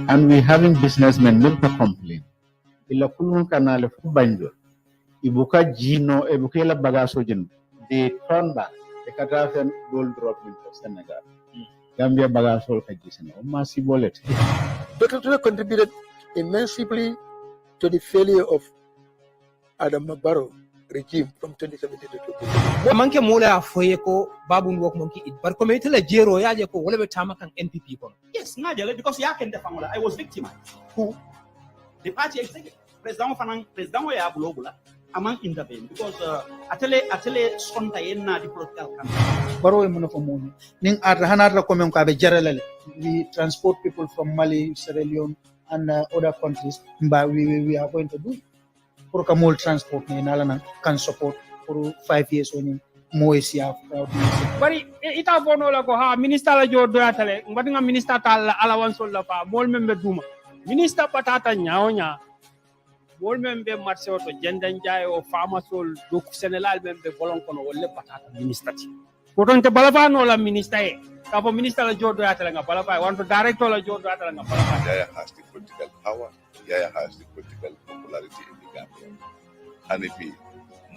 And we having businessmen not to complain. Ila kulun kanale fu banjol. Ibuka jino ebuka la bagaso jen. They turn back. They can gold drop in Senegal. Gambia bagaso kajisena. Massive wallet. Dr. Ture contributed immensely to the failure of Adam Barrow regime from 2017 to 2020. Manke mola foye ko babu ngok monki it bar community la jero yaje ko wala be tama kan NPP ko. Yes, ngajale because ya kende fangola I was victimized. Who the party executive president ya bulogula among intervene because atele sonta yenna di political campaign. Baro mo na ko mo ning hanar la ko men ko be jaralale we transport people from Mali, Sierra Leone and other countries but we are going to do pour que mol transport ni nala na can support for 5 years oni mo isia bari ita bono la ko ha minister la jodo atale ngati nga minister tal allowance la fa mol membe duma minister patata nyaonya mol membe marché to jendan jaay o famasol do Sénégal membe bolon kono wolle patata minister ti poton te balafa no la minister e ka fo minister la jodo atale nga balafa wanto director la jodo atale nga balafa Yaya has the political power, Yaya has the political popularity in the Gambia. Hanebi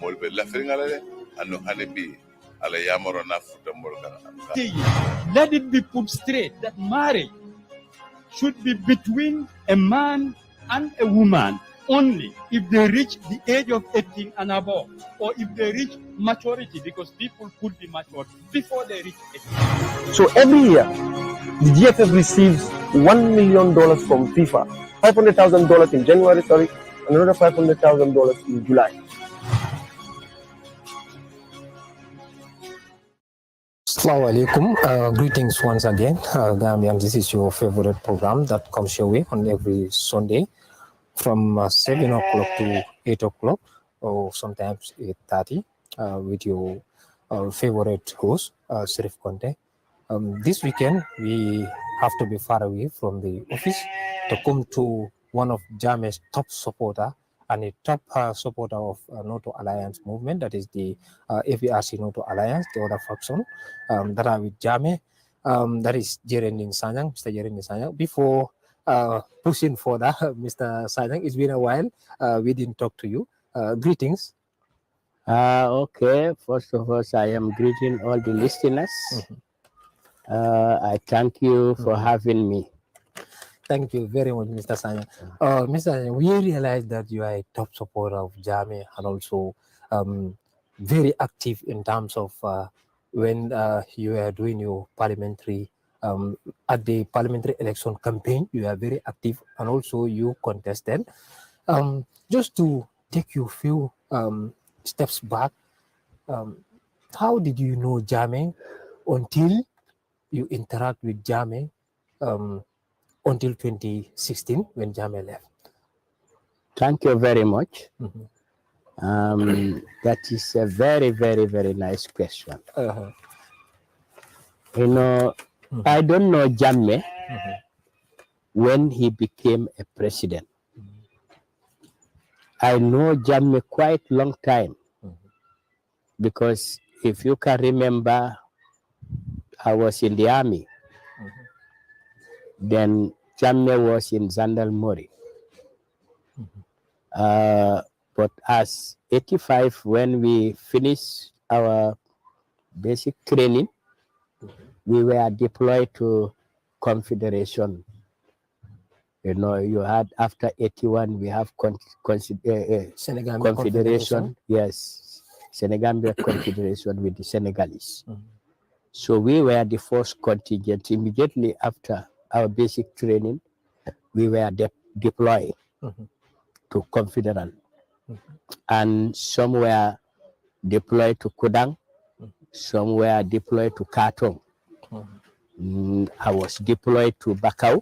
molbe lafringalale anu hanebi ala yamoro na futa molka. Let it be put straight that marriage should be between a man and a woman only if they reach the age of 18 and above, or if they reach maturity, because people could be mature before they reach 18. So every year, the GFF receives $1 million from FIFA, $500,000 in January, and another $500,000 in July. Assalamu alaikum. Greetings once again, Gambian. This is your favorite program that comes your way on every Sunday from 7 o'clock to 8 o'clock, or sometimes 8:30, with your favorite host, Sirif Conte. This weekend, we have to be far away from the office to come to one of Jammeh's top supporter and a top supporter of NATO Alliance movement, that is the AVRC NATO Alliance, the other faction that are with Jammeh, that is Jerending Sanyang, Mr. Jerending Sanyang. Before pushing further, Mr. Sanyang, it's been a while, we didn't talk to you. Greetings. Okay, first of all, I am greeting all the listeners. I thank you for having me. Thank you very much, Mr. Sanyang. Mr. Sanyang, we realize that you are a top supporter of Jammeh and also very active in terms of when you are doing your parliamentary, at the parliamentary election campaign, you are very active and also you contested. Just to take you a few steps back, how did you know Jammeh until you interact with Jammeh until 2016 when Jammeh left? Thank you very much. That is a very, very, very nice question. You know, I don't know Jammeh when he became a president. I know Jammeh quite long time because if you can remember, I was in the army. Then Jammeh was in Zandalmori. But as 85, when we finished our basic training, we were deployed to Confederation. You know, you had after 81, we have Confederation. Yes, Senegambia Confederation with the Senegalese. So we were the first contingent. Immediately after our basic training, we were deployed to Confederal. And some were deployed to Kudang, some were deployed to Katong. I was deployed to Bakau,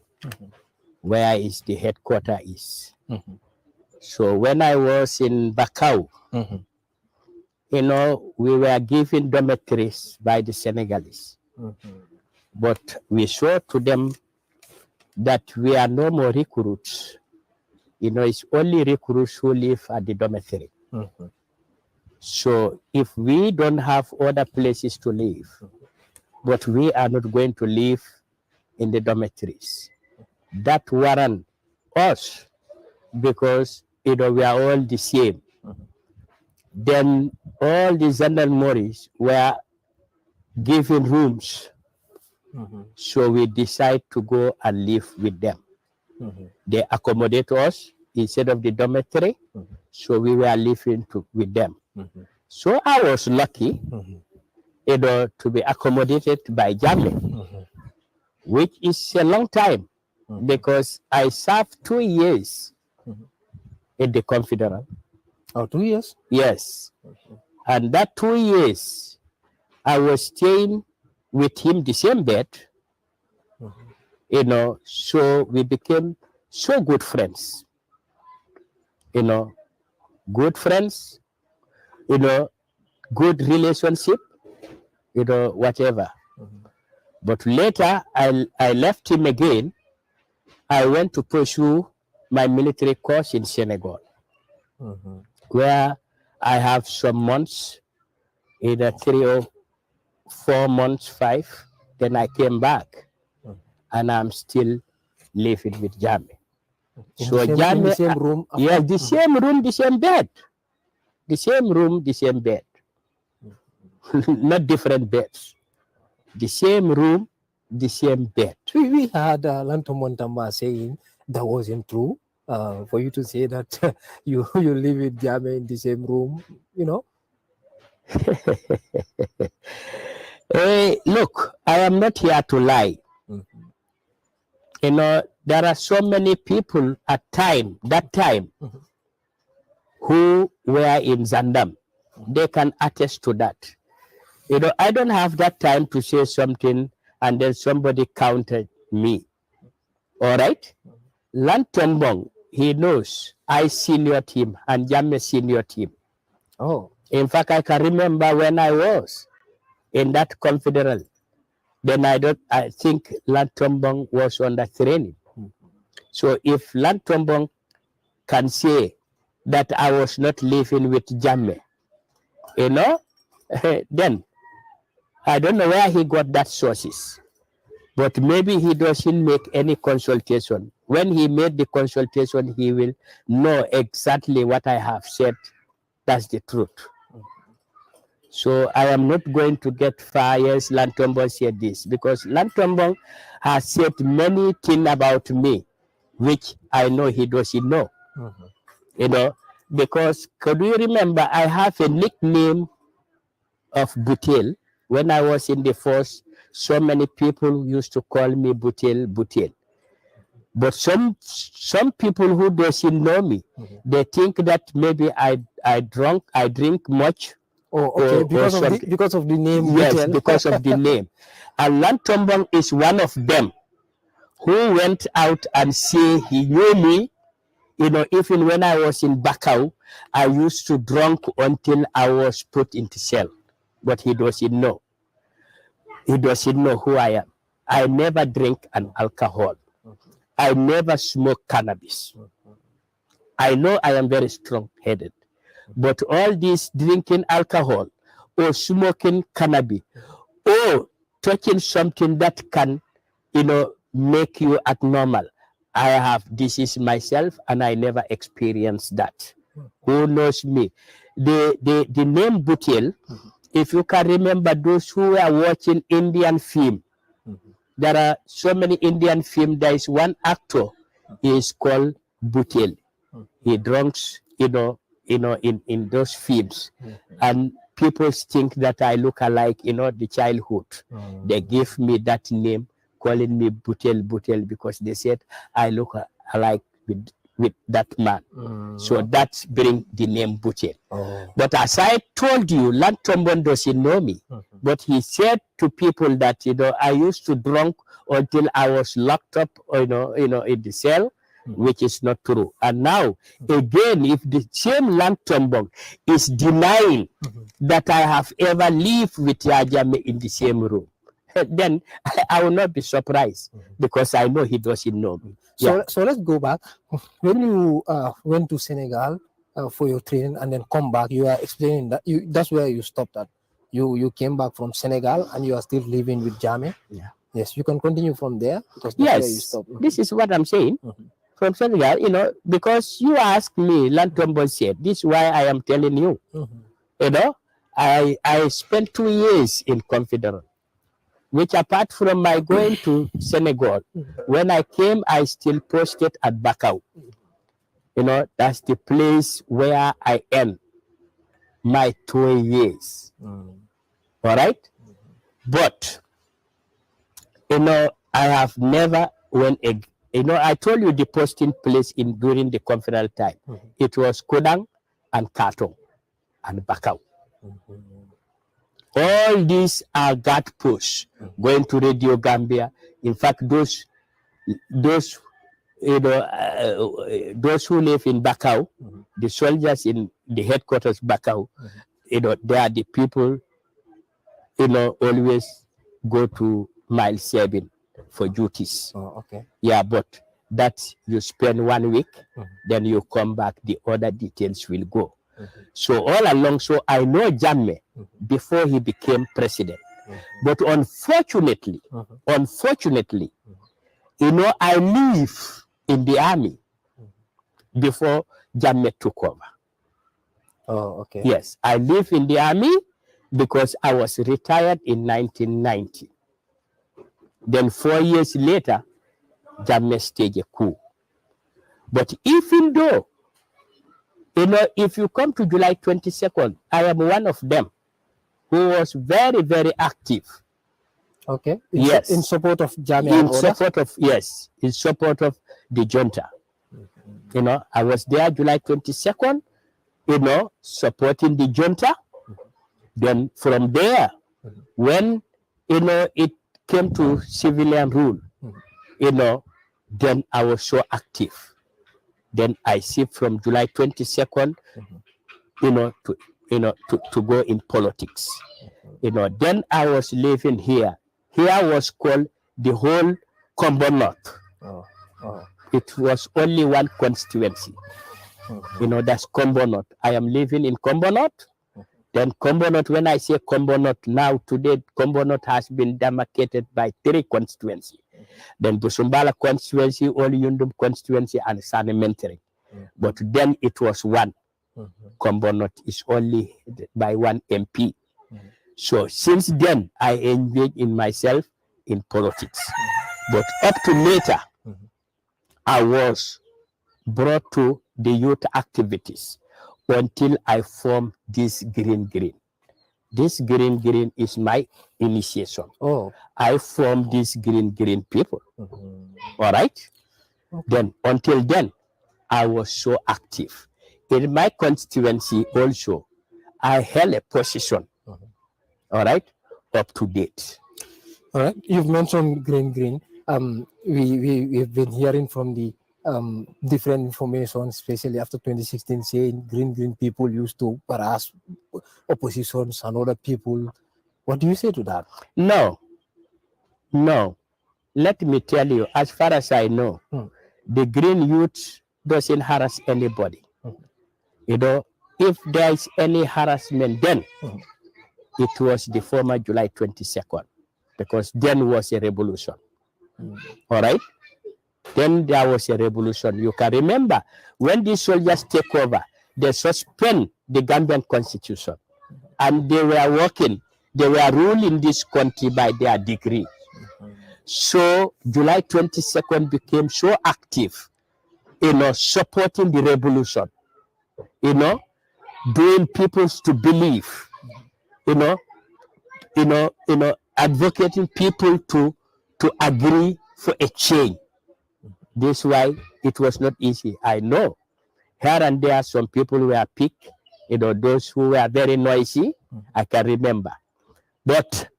where is the headquarters is. So when I was in Bakau, you know, we were given dormitories by the Senegalese. But we showed to them that we are no more recruits. You know, it's only recruits who live at the dormitory. So if we don't have other places to live, but we are not going to live in the dormitories, that warrant us because we are all the same. Then all the gendarmeries were given rooms, so we decide to go and live with them. They accommodate us instead of the dormitory, so we were living with them. So I was lucky, to be accommodated by Jammeh, which is a long time because I served 2 years in the Confederal. Oh, 2 years? Yes. And that 2 years, I was staying with him the same bed, so we became so good friends. Good friends, good relationship, whatever. But later, I left him again. I went to pursue my military course in Senegal, where I have some months, either 3 or 4 months, 5. Then I came back, and I'm still living with Jammeh. So Jammeh, in the same room? Yeah, the same room, the same bed. The same room, the same bed. Not different beds. The same room, the same bed. We had Lanto Montamba saying that wasn't true. For you to say that you live with Jammeh in the same room, Hey, look, I am not here to lie. There are so many people at that time, who were in Zandam. They can attest to that. I don't have that time to say something and then somebody countered me. All right? Lantombong, he knows I seniored him and Jammeh seniored him. Oh. In fact, I can remember when I was in that confederal. Then I think Lantombong was on the training. So if Lantombong can say that I was not living with Jammeh, then I don't know where he got that sources. But maybe he doesn't make any consultation. When he made the consultation, he will know exactly what I have said. That's the truth. So I am not going to get far. Yes, Lantombong said this, because Lantombong has said many things about me, which I know he doesn't know. Because could you remember I have a nickname of Butel. When I was in the force, so many people used to call me Butel. But some people who doesn't know me, they think that maybe I drink much. Oh, okay. Because of the name. Yes, Butel. because of the name. And Lantombong is one of them who went out and say he knew me. Even when I was in Bakau, I used to drink until I was put into cell. But he doesn't know. He doesn't know who I am. I never drink an alcohol. I never smoke cannabis. I know I am very strong-headed. But all this drinking alcohol or smoking cannabis or touching something that can, make you abnormal, this is myself, and I never experienced that. Who knows me? The name Butel, if you can remember those who are watching Indian film, there are so many Indian film. There is one actor, he is called Butel. He drinks, in those films, and people think that I look alike, the childhood. They give me that name, calling me Butel, because they said I look alike with that man. So that bring the name Butel. But as I told you, Lantombong doesn't know me. But he said to people that, I used to drink until I was locked up, in the cell, which is not true. And now, again, if the same Lantombong is denying that I have ever lived with Jammeh in the same room, then I will not be surprised, because I know he doesn't know me. So let's go back. When you went to Senegal for your training and then come back, you are explaining that that's where you stopped at. You came back from Senegal and you are still living with Jammeh. Yeah. Yes, you can continue from there because that's where you Yes, stop. this is what I'm saying. From Senegal, because you asked me, Lantombo said, this is why I am telling you. I spent 2 years in Confederate, which apart from my going to Senegal, when I came, I still posted at Bakau. That's the place where I am my 2 years. All right? But, I have never went, I told you the posting place during the Confederate time. It was Kodang and Katong and Bakau. All these are guard posts going to Radio Gambia. In fact, those those who live in Bakau, the soldiers in the headquarters Bakau, they are the people, always go to Mile 7 for duties. Oh, okay. Yeah, but that you spend 1 week, then you come back, the other details will go. So all along, so I know Jammeh before he became president. But unfortunately, I live in the army before Jammeh took over. Oh, okay. Yes, I live in the army because I was retired in 1990. Then 4 years later, Jammeh staged a coup. But even though, if you come to July 22nd, I am one of them who was very, very active. Okay. Yes. In support of Jammeh. In support of the junta. I was there July 22nd, supporting the junta. Then from there, when, it came to civilian rule, then I was so active. Then I see from July 22nd, to go in politics. Then I was living here. Here was called the whole Gamba North. It was only one constituency. That's Gamba North. I am living in Gamba North. Then Gamba North, when I say Gamba North, now today Gamba North has been demarcated by 3 constituencies. Then Busumbala constituency, Oliyundum constituency, and Sanementary. But then it was one. Gamba North is only by 1 MP. So since then, I engaged in myself in politics. But up to later, I was brought to the youth activities until I formed this Green. This Green is my initiation. Oh. I formed this Green people. All right? Then, until then, I was so active. In my constituency also, I held a position. All right? Up to date. All right. You've mentioned Green. We've been hearing from the different information, especially after 2016, saying Green people used to harass oppositions and other people. What do you say to that? No. Let me tell you, as far as I know, the Green youth doesn't harass anybody. If there is any harassment, then it was the former July 22nd, because then was a revolution. All right? Then there was a revolution. You can remember when these soldiers take over, they suspend the Gambian constitution, and they were working, they were ruling this country by their degree. So July 22nd became so active, supporting the revolution, doing people to believe, advocating people to agree for a change. This is why it was not easy. I know here and there some people were picked, those who were very noisy, I can remember. But,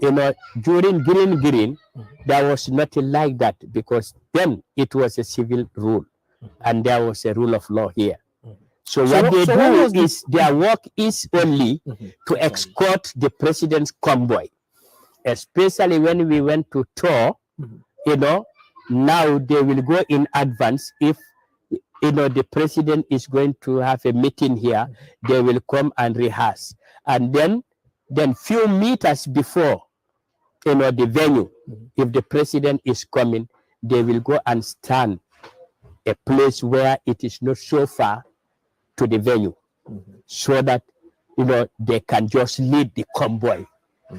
during Green, there was nothing like that, because then it was a civil rule and there was a rule of law here. So what they do is their work is only to escort the president's convoy, especially when we went to tour, now they will go in advance. If the president is going to have a meeting here, they will come and rehearse. And then few meters before the venue. If the president is coming, they will go and stand a place where it is not so far to the venue, so that they can just lead the convoy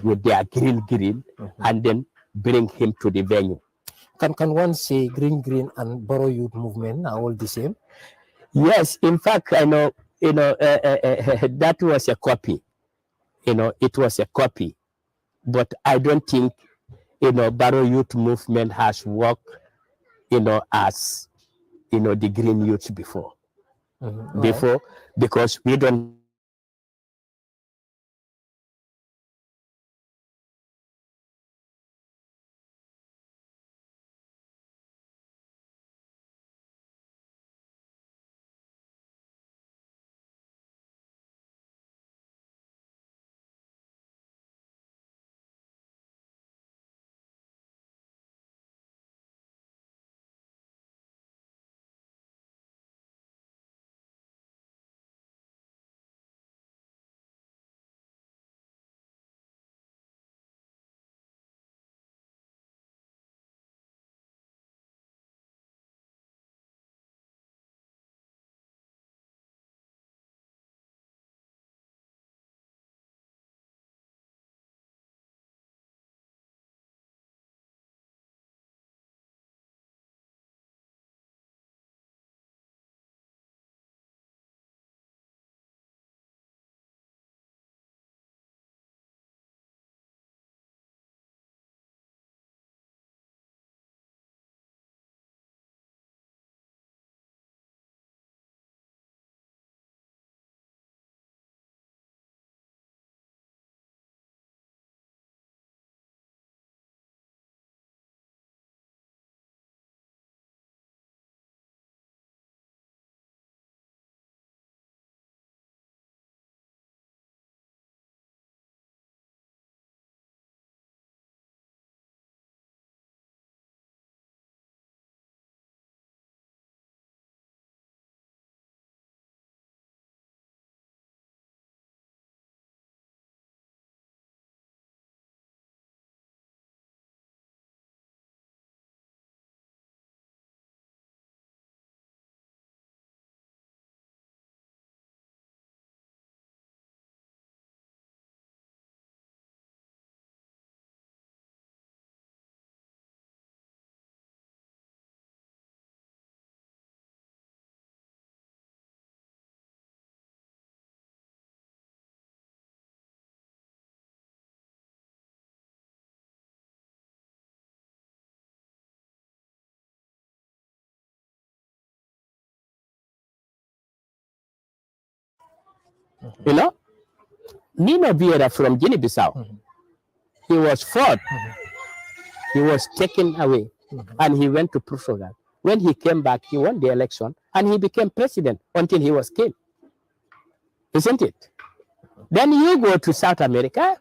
with their green, and then bring him to the venue. Can one say green and Borough Youth Movement are all the same? Yes, in fact, I know, that was a copy. It was a copy, but I don't think, Borough Youth Movement has worked, as, the Green Youth before. Before, because we don't. Nino Vieira from Guinea-Bissau, he was fought. He was taken away, and he went to Portugal. When he came back, he won the election, and he became president until he was killed. Isn't it? Then you go to South America,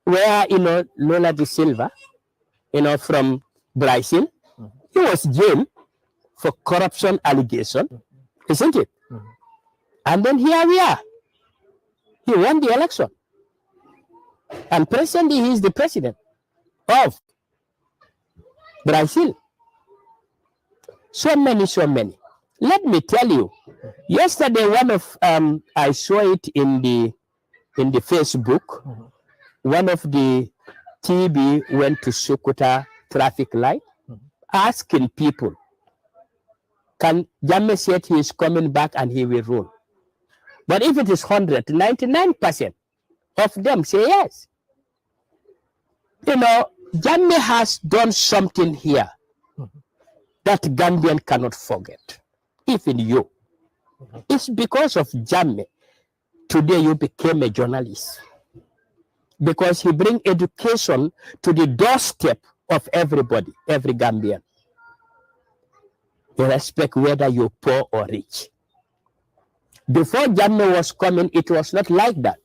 where, Lula da Silva, from Brazil, he was jailed for corruption allegation, isn't it? And then here we are. He won the election. And presently, he is the president of Brazil. So many. Let me tell you, yesterday, I saw it in the Facebook, one of the TV went to Sukuta traffic light, asking people, can Jammeh said he is coming back and he will rule? But if it is 99% of them say yes. Jammeh has done something here that Gambian cannot forget, even you. It's because of Jammeh today you became a journalist, because he brings education to the doorstep of everybody, every Gambian, irrespective whether you're poor or rich. Before Jammeh was coming, it was not like that.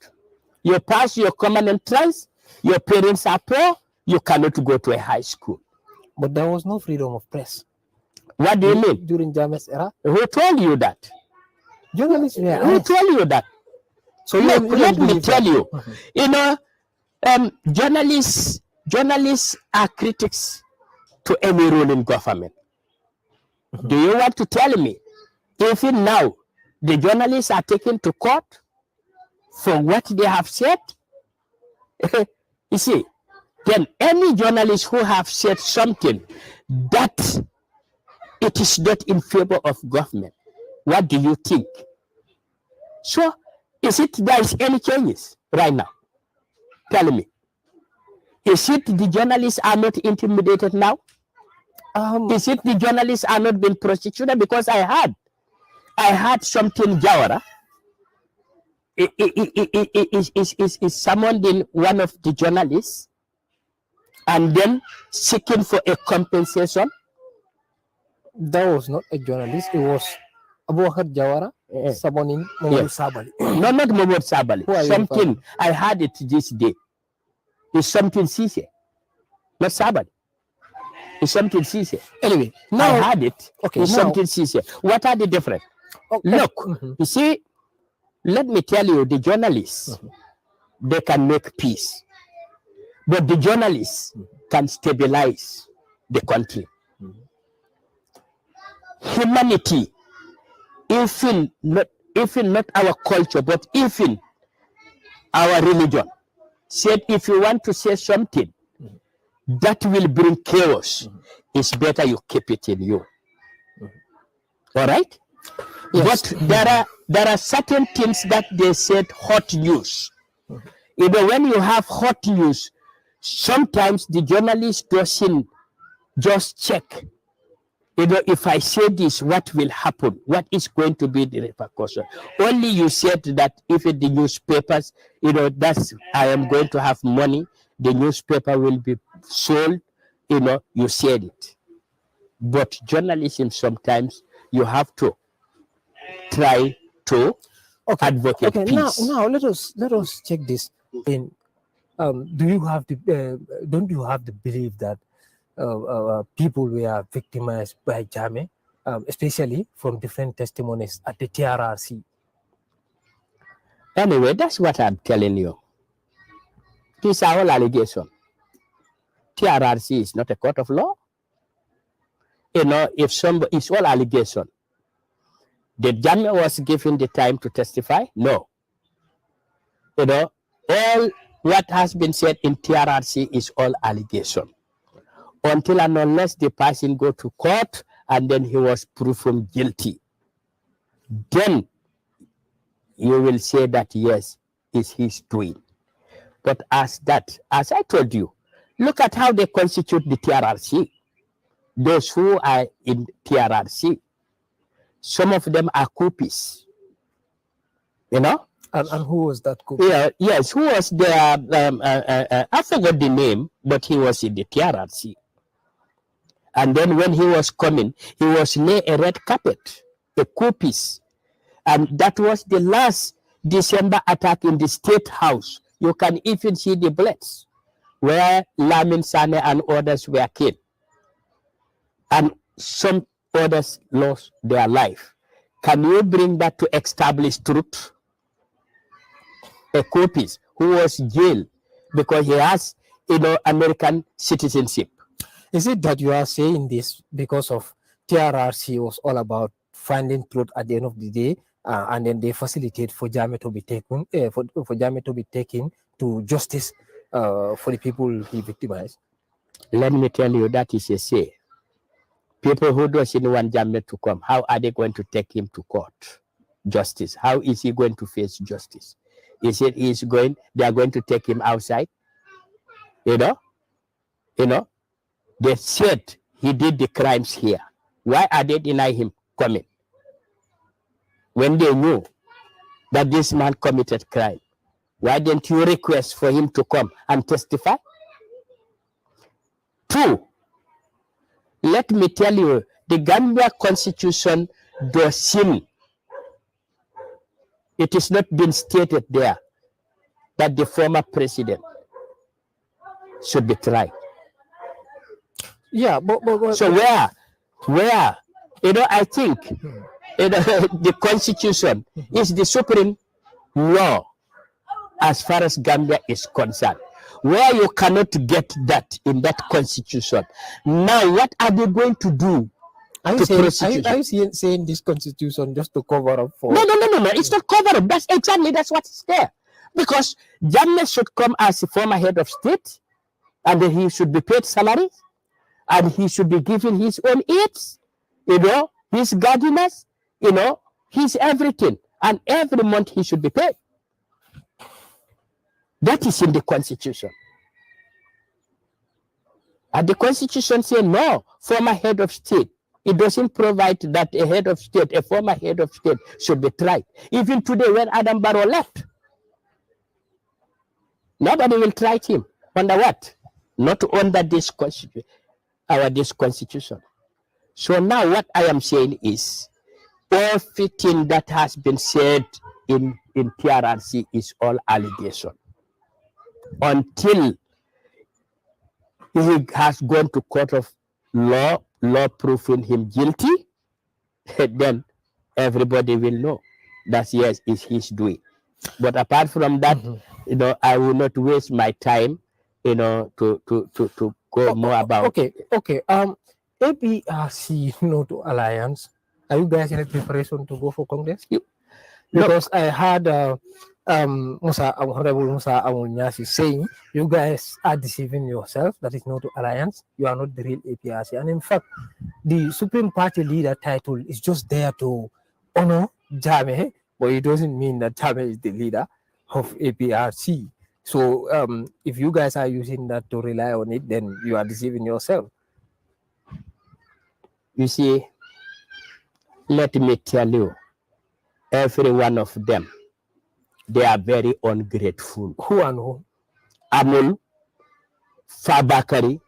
You pass your common entrance, your parents are poor, you cannot go to a high school. But there was no freedom of press. What do you mean? During Jammeh's era? Who told you that? Journalists were Who told you that? So let me tell you, journalists journalists are critics to any ruling government. Do you want to tell me, even now, the journalists are taken to court for what they have said? You see, then any journalist who have said something that it is not in favor of government, what do you think? So, is it there is any changes right now? Tell me. Is it the journalists are not intimidated now? Is it the journalists are not being prosecuted? Because I heard something Jawara is summoned in one of the journalists and then seeking for a compensation. That was not a journalist. It was Abu Bakar Jawara summoning Mohamed Sabali. No, not Mohamed Sabali. Something I heard it this day. It's something Sise, not Sabali. It's something Sise. Anyway, now I heard it. Okay, it's something Sise. What are the difference? Okay. Look, you see, let me tell you, the journalists, they can make peace. But the journalists can stabilize the country. Humanity, even not our culture, but even our religion, said if you want to say something that will bring chaos, it's better you keep it in you. All right? Yes. But there are certain things that they said hot news. You know, when you have hot news, sometimes the journalist doesn't just check. You know, if I say this, what will happen? What is going to be the repercussion? Only you said that if the newspapers, you know, that's I am going to have money, the newspaper will be sold, you know, you said it. But journalism, sometimes you have to try to advocate peace. Now let us check this. In do you have the don't you have the belief that people were victimized by Jammeh, especially from different testimonies at the TRRC? Anyway, that's what I'm telling you. These are all allegations. TRRC is not a court of law. You know, if somebody, it's all allegation. Did Jammeh was given the time to testify? No. You know, all what has been said in TRRC is all allegation. Until and unless the person go to court and then he was proven guilty, then you will say that yes, it's his doing. But as I told you, look at how they constitute the TRRC. Those who are in TRRC, some of them are coupists. You know? And who was that coupist? Yeah, yes, who was there? I forgot the name, but he was in the TRRC. And then when he was coming, he was lay a red carpet, a coupist. And that was the last December attack in the State House. You can even see the blades where Lamin Sane and others were killed. And some others lost their life. Can you bring that to establish truth? A coupist who was jailed because he has, you know, American citizenship. Is it that you are saying this because of TRRC was all about finding truth at the end of the day, and then they facilitate for Jammeh to be taken, for Jammeh to be taken to justice for the people he victimized? Let me tell you, that is a say. People who doesn't want Jammeh to come, how are they going to take him to court? Justice. How is he going to face justice? Is it they are going to take him outside? You know, they said he did the crimes here. Why are they denying him coming? When they knew that this man committed crime, why didn't you request for him to come and testify? 2, let me tell you, the Gambia Constitution doesn't, it is not been stated there that the former president should be tried. Yeah, but so where, you know, I think you know, the Constitution is the supreme law as far as Gambia is concerned. where you cannot get that in that constitution. Now, what are they going to do? Are you saying this constitution just to cover up for? No. It's not cover up. That's what's there. Because Jammeh should come as a former head of state, and then he should be paid salary, and he should be given his own aides, his gardeners, his everything, and every month he should be paid. That is in the constitution. And the constitution says no, former head of state. It doesn't provide that a former head of state should be tried. Even today when Adam Barrow left, nobody will try him. Under what? Not under this constitution, this constitution. So now what I am saying is, everything that has been said in TRRC is all allegation. Until he has gone to court of law proving him guilty, then everybody will know that yes, it's his doing. But apart from that, I will not waste my time, to go more about. Okay. APRC to alliance. Are you guys in a preparation to go for Congress? Because I heard Honorable Musa Amunyasi saying you guys are deceiving yourself. That is not to alliance. You are not the real APRC. And in fact, the Supreme Party leader title is just there to honor Jammeh, but it doesn't mean that Jammeh is the leader of APRC. So if you guys are using that to rely on it, then you are deceiving yourself. You see, let me tell you, every one of them, they are very ungrateful. Who and who? Amul, Fabakari,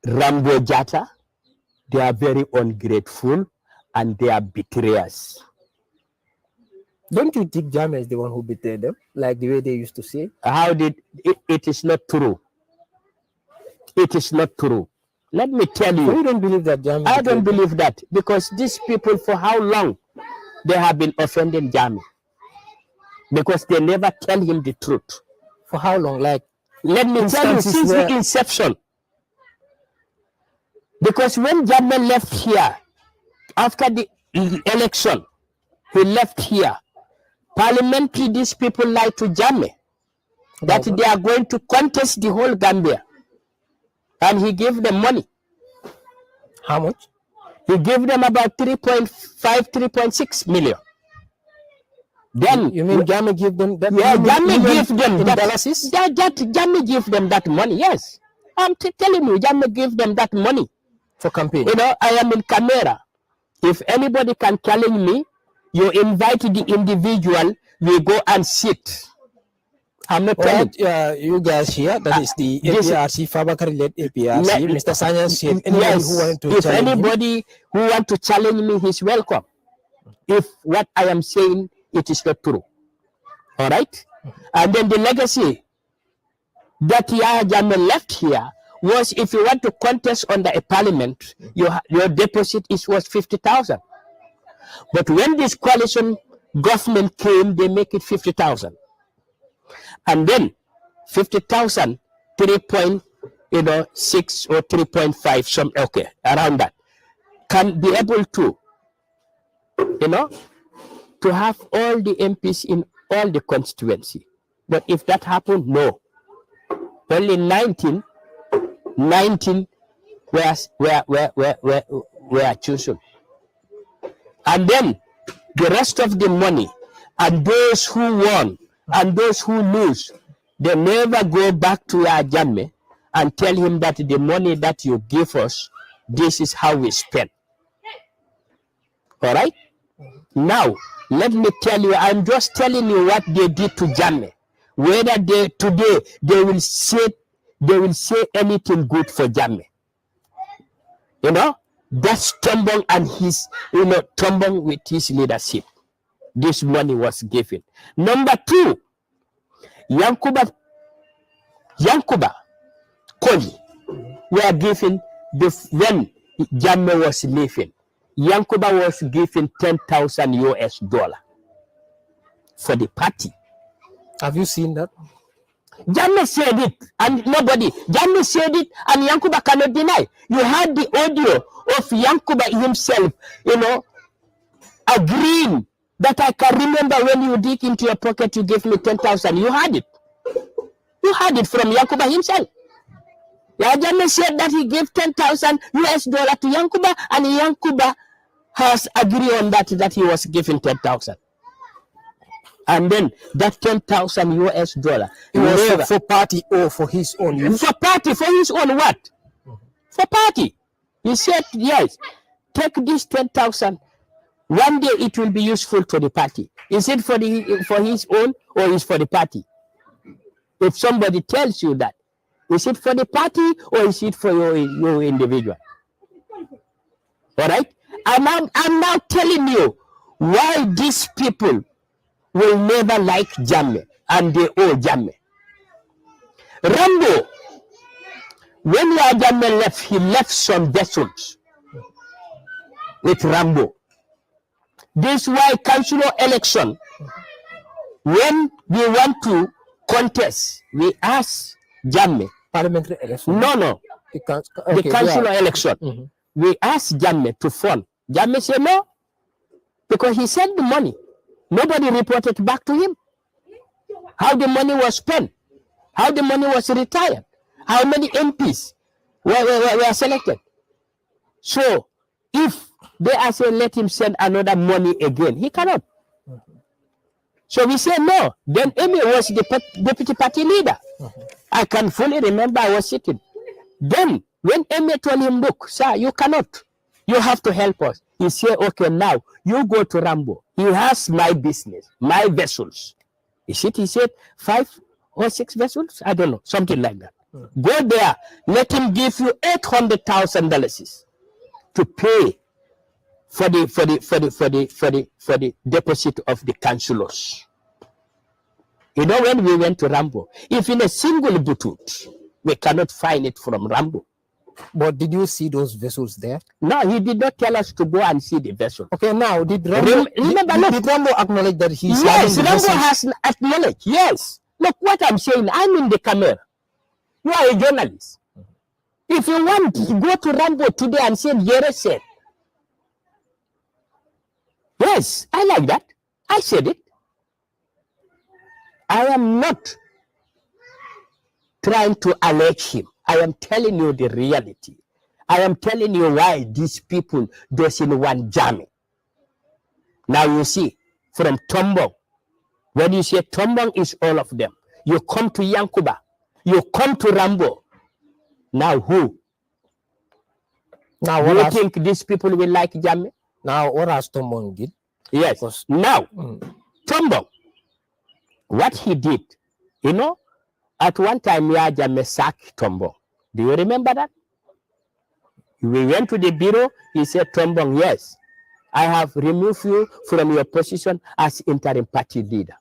Rambo Jata, they are very ungrateful and they are betrayers. Don't you think Jammeh is the one who betrayed them, like the way they used to say? How did it is not true. It is not true. Let me tell you. So you don't believe that Jammeh? I don't believe that, because these people, for how long they have been offending Jammeh? Because they never tell him the truth. For how long? Like, let me tell you, since the inception. Because when Jammeh left here, after the election, he left here. Parliamentary, these people lied to Jammeh that they are going to contest the whole Gambia. And he gave them money. How much? He gave them about 3.5, 3.6 million. Then you mean Jammeh give them that? Yeah, Jammeh gave them that. Jammeh gave them that money. Yes, I'm telling you, Jammeh gave them that money for campaign. I am in camera. If anybody can challenge me, you invite the individual. We go and sit. I'm not telling you guys here. That is the APRC, Fabakari-led APRC. Mr. Sanyang said anybody who wanted to if anybody who want to challenge me, he's welcome. If what I am saying, it is not true. All right? And then the legacy that Yahya Jammeh left here was, if you want to contest under a parliament, your deposit was 50,000. But when this coalition government came, they make it 50,000. And then 50,000, 3.6 or 3.5, around that, can be able to, to have all the MPs in all the constituency. But if that happened, no. Only 19 were chosen. And then the rest of the money, and those who won and those who lose, they never go back to Jammeh and tell him that the money that you give us, this is how we spend. All right? Now, let me tell you, I'm just telling you what they did to Jammeh. Whether today they will say anything good for Jammeh. That's Tombong and his, Tombong with his leadership. This money was given. Number two, Yankuba Koli were given when Jammeh was leaving. Yankuba was given $10,000 for the party. Have you seen that? Jammeh said it, and nobody. Jammeh said it, and Yankuba cannot deny. You had the audio of Yankuba himself, agreeing that I can remember when you dig into your pocket, you gave me 10,000. You had it. You had it from Yankuba himself. Jammeh said that he gave 10,000 US dollar to Yankuba, and Yankuba has agreed on that he was given 10,000. And then that 10,000 US dollar. It was for party or for his own use? For party, for his own what? For party. He said, yes, take this 10,000. One day it will be useful to the party. Is it for his own or is for the party? If somebody tells you that, is it for the party or is it for your individual? All right? And I'm now telling you why these people will never like Jammeh, and they owe Jammeh. Rambo, when Jammeh left, he left some vessels with Rambo. This is why councillor election, when we want to contest, we ask Jammeh. Parliamentary election? No. The councillor election. We ask Jammeh to fund. Jammeh said no, because he sent the money. Nobody reported back to him how the money was spent, how the money was retired, how many MPs were selected. So if they are saying let him send another money again, he cannot. So we say no. Then Amy was the deputy party leader. I can fully remember I was sitting. Then when Amy told him, look, sir, you cannot. You have to help us. He said, okay, now you go to Rambo. He has my business, my vessels. He said 5 or 6 vessels? I don't know, something like that. Go there, let him give you $800,000 to pay for the deposit of the councillors. When we went to Rambo, if in a single butut, we cannot find it from Rambo. But did you see those vessels there? No, he did not tell us to go and see the vessel. Okay, now did Rambo, did Rambo acknowledge that he's yes, Rambo has acknowledged. Yes. Look what I'm saying. I'm in the camera. You are a journalist. If you want to go to Rambo today and say Yere said. Yes, I like that. I said it. I am not trying to allege him. I am telling you the reality. I am telling you why these people doesn't want Jammeh. Now you see, from Tombong, when you say Tombong is all of them, you come to Yankuba, you come to Rambo. Now who? Now what you think these people will like Jammeh? Now what has Tombong did? Yes. Because now, Tombong, what he did, at one time Jammeh sacked Tombong. Do you remember that? We went to the bureau, he said, Tombong, yes, I have removed you from your position as interim party leader.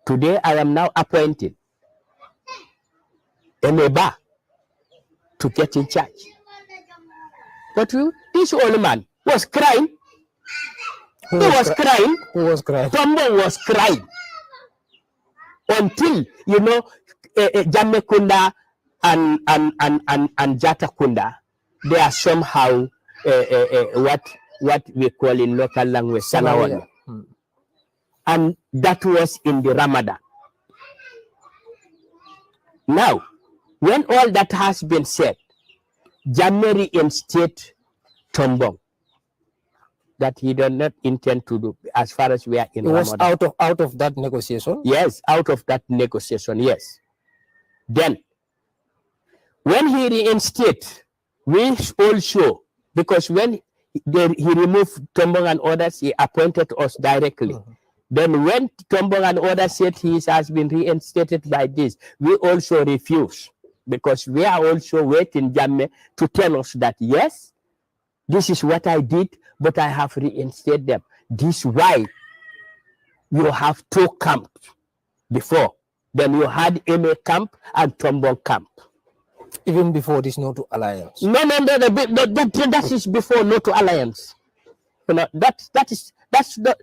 Today, I am now appointed Emeba to get in charge. But this old man was crying. Who was crying? Tombong was crying. Until, Jammeh Kunda and Jata Kunda, they are somehow what we call in local language Sanawala. And that was in the Ramadan. Now, when all that has been said, Jammeh reinstated Tombong that he did not intend to do as far as we are in Ramadan. It was out of that negotiation? Yes, out of that negotiation, yes. Then, when he reinstated, we all show, because when he removed Tombong and others, he appointed us directly. Then when Tombong and others said he has been reinstated by this, we also refuse, because we are also waiting Jammeh to tell us that, yes, this is what I did, but I have reinstated them. This is why you have 2 camps before. Then you had MA camp and Tombong camp. Even before this NATO alliance? No, that is before NATO alliance. That's not,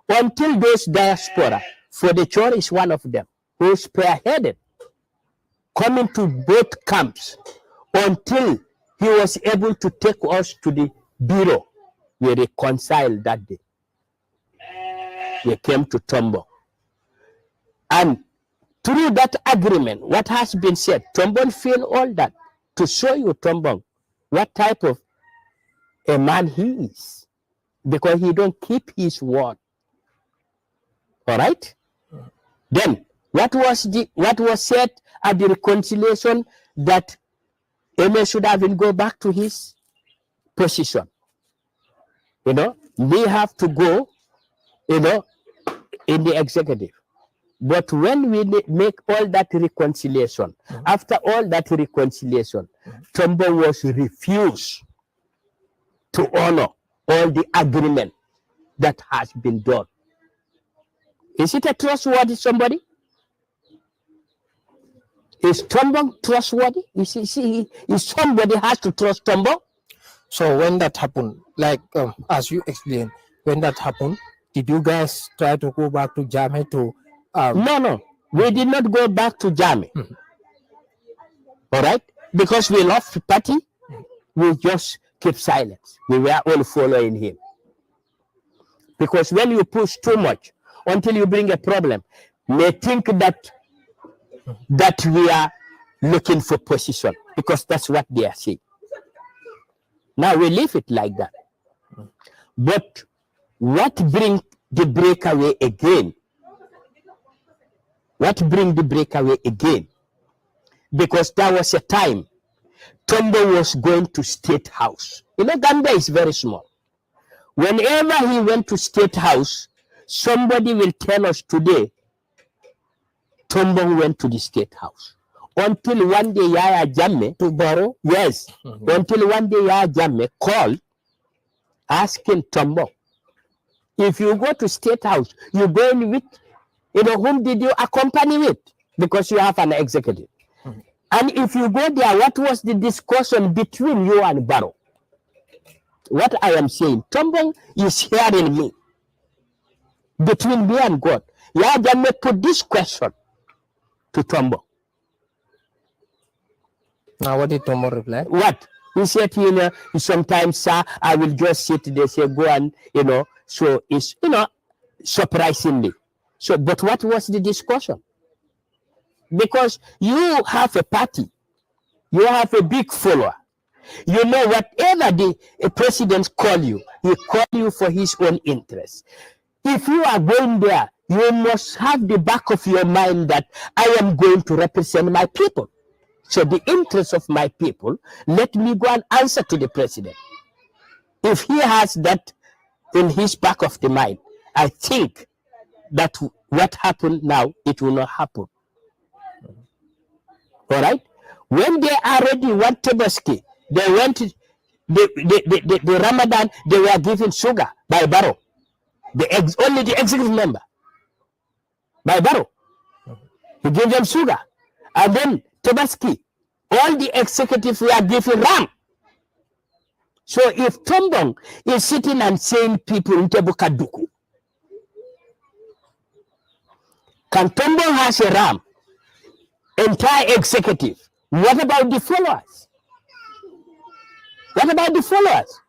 until those diaspora, for the chore is one of them. who spearheaded coming to both camps until he was able to take us to the bureau. We reconciled that day. We came to Tombo. And through that agreement, what has been said, Tombong feel all that to show you, Tombong, what type of a man he is, because he don't keep his word. All right. Then what was said at the reconciliation, that Eme should have been go back to his position. You know, we have to go, you know, in the executive. But when we make all that reconciliation, after all that reconciliation, Tombo was refused to honor all the agreement that has been done. Is it a trustworthy somebody? Is Tombo trustworthy? Is somebody has to trust Tombo? So when that happened, like as you explained, when that happened, did you guys try to go back to Jammeh to? No, we did not go back to Jammeh. All right, because we love the party, we just keep silence. We were all following him. Because when you push too much until you bring a problem, they think that we are looking for position, because that's what they are saying. Now we leave it like that. But what brings the breakaway again? What brings the breakaway again? Because there was a time Tombo was going to State House. You know, Gamba is very small. Whenever he went to State House, somebody will tell us today, Tombo went to the State House. Until one day Yaya Jammeh, to borrow, yes, until one day Yaya Jammeh called, asking Tombo, if you go to State House, you going with, you know, whom did you accompany with? Because you have an executive. And if you go there, what was the discussion between you and Barrow? What I am saying, Tombo is hearing me. Between me and God. Yaya Jammeh put this question to Tombo. Now what did Tombo reply? What? He said, you know, sometimes, sir, I will just sit there, say, go and, you know, so it's, you know, surprisingly. So, but what was the discussion? Because you have a party, you have a big follower. You know, whatever the president call you, he call you for his own interest. If you are going there, you must have the back of your mind that I am going to represent my people. So the interest of my people, let me go and answer to the president. If he has that in his back of the mind, I think that what happened now, it will not happen. All right? When they already went to Tobaski, they went to the Ramadan, they were given sugar by Barrow. Only the executive member by Barrow. He gave them sugar. And then Tobaski, all the executives were given ram. So if Tombong is sitting and saying people in Tebukaduku, can Tombong has a ram, entire executive, what about the followers? What about the followers?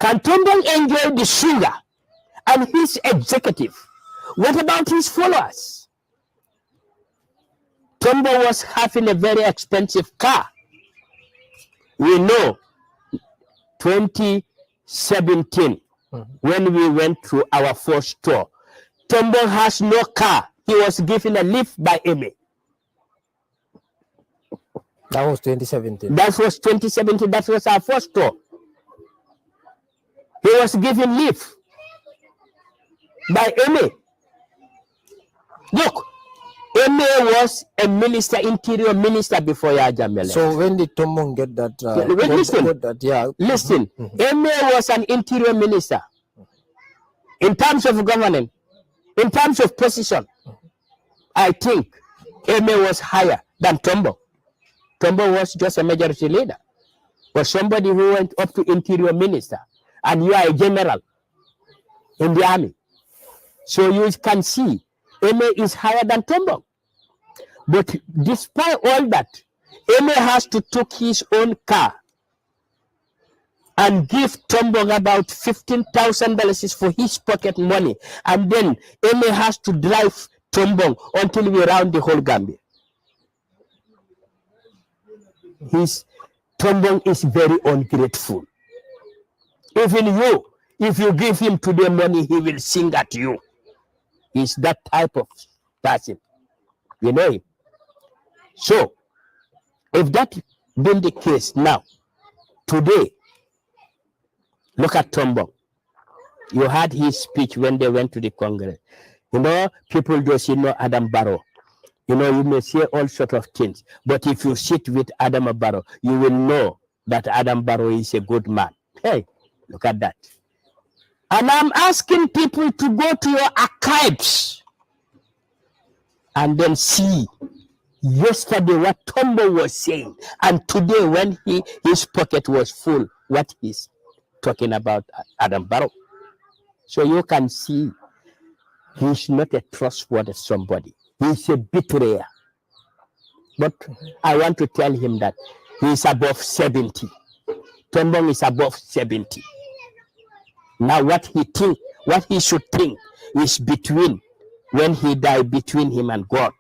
Can Tombong enjoy the sugar and his executive? What about his followers? Tombo was having a very expensive car. We know 2017, when we went to our first tour, Tombo has no car. He was given a lift by Eme. That was 2017. That was 2017. That was our first tour. He was given lift by Eme. Look, Eme was a minister, interior minister before Yaya Jammeh. So when did Tombong get that? Listen. Eme was an interior minister. In terms of governance, in terms of position, I think Eme was higher than Tombo. Tombo was just a majority leader. But somebody who went up to interior minister, and you are a general in the army. So you can see Eme is higher than Tombo. But despite all that, Jammeh has to take his own car and give Tombong about $15,000 for his pocket money. And then Jammeh has to drive Tombong until we round the whole Gambia. Tombong is very ungrateful. Even you, if you give him today money, he will sing at you. He's that type of person. You know him. So, if that been the case now, today, look at Tombong. You heard his speech when they went to the Congress. You know, people just, Adam Barrow. You know, you may say all sorts of things. But if you sit with Adam Barrow, you will know that Adam Barrow is a good man. Hey, look at that. And I'm asking people to go to your archives and then see yesterday what Tombong was saying, and today when his pocket was full, what he's talking about Adam Barrow. So you can see he's not a trustworthy somebody. He's a betrayer. But I want to tell him that he's above 70. Tombong is above 70. Now what he should think is between, when he died, between him and God.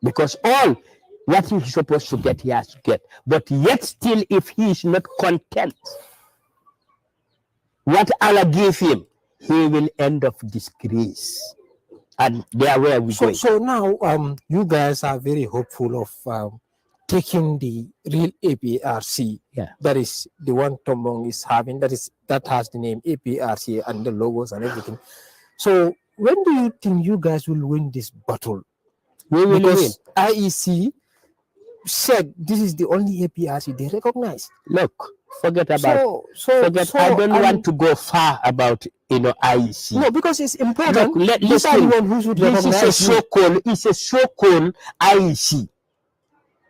Because all what he's supposed to get, he has to get. But yet still, if he is not content, what Allah gave him, he will end up disgrace. And there where we go. So now you guys are very hopeful of taking the real APRC. Yeah. That is the one Tombong is having. That has the name APRC and the logos and everything. So when do you think you guys will win this battle? We will win. IEC said this is the only APRC they recognize. Look, forget about. I don't want to go far about IEC. No, because it's important. Look, this is a so-called IEC,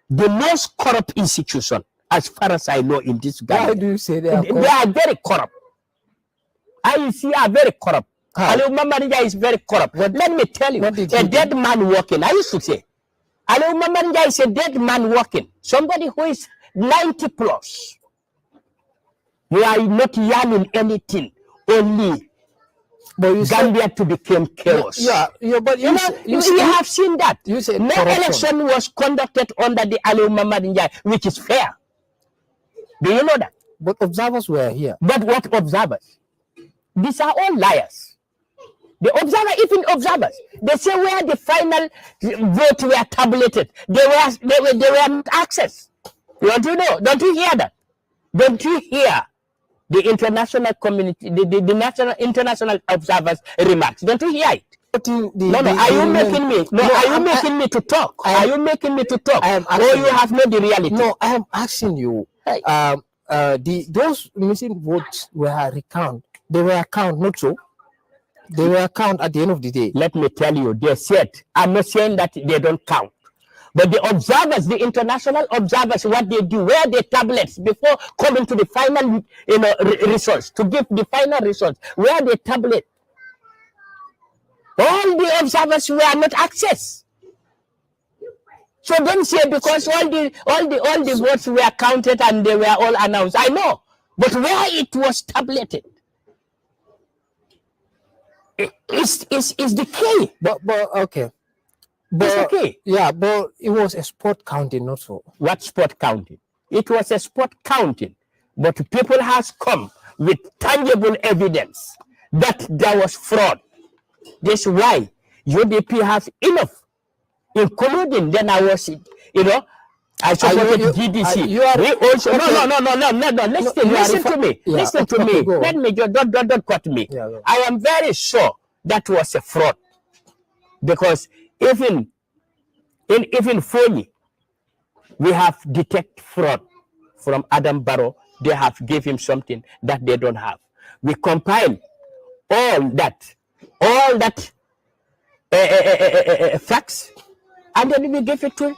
the most corrupt institution, as far as I know, in this Gambia. Why do you say they are corrupt? They are very corrupt. IEC are very corrupt. Ali Mamarija is very corrupt. Let me tell you, a dead man walking. I used to say, Ali Mamarija is a dead man walking. Somebody who is 90 plus. You are not yearning anything, only Gambia to become chaos. But you have seen that. You said no corruption. election was conducted under the Ali Mamarija, which is fair. Do you know that? But observers were here. But what observers? These are all liars. The even observers, they say where the final vote were tabulated, they were not access. Don't you know? Don't you hear that? Don't you hear the international community, the international observers' remarks? Don't you hear it? Are you making me to talk? Are you making me to talk? Or you have no the reality? No, I am asking you. Those missing votes were recounted. They were counted, not so. They were counted at the end of the day. Let me tell you, they said, I'm not saying that they don't count. But the observers, the international observers, what they do, where they tablets before coming to the final results, to give the final results, where they tablet. All the observers were not access. So don't say because all the votes were counted and they were all announced. I know. But where it was tabulated, it's the key. But okay. But it's okay. Yeah, but it was a spot counting, not so. What spot counting? It was a spot counting, but people has come with tangible evidence that there was fraud. That's why UDP has enough, including then I was, I supported GDC. Listen to me. Yeah, listen to me. Let me just don't cut me. Yeah. I am very sure that was a fraud, because even Foni, we have detected fraud from Adam Barrow. They have give him something that they don't have. We compile all that facts, and then we give it to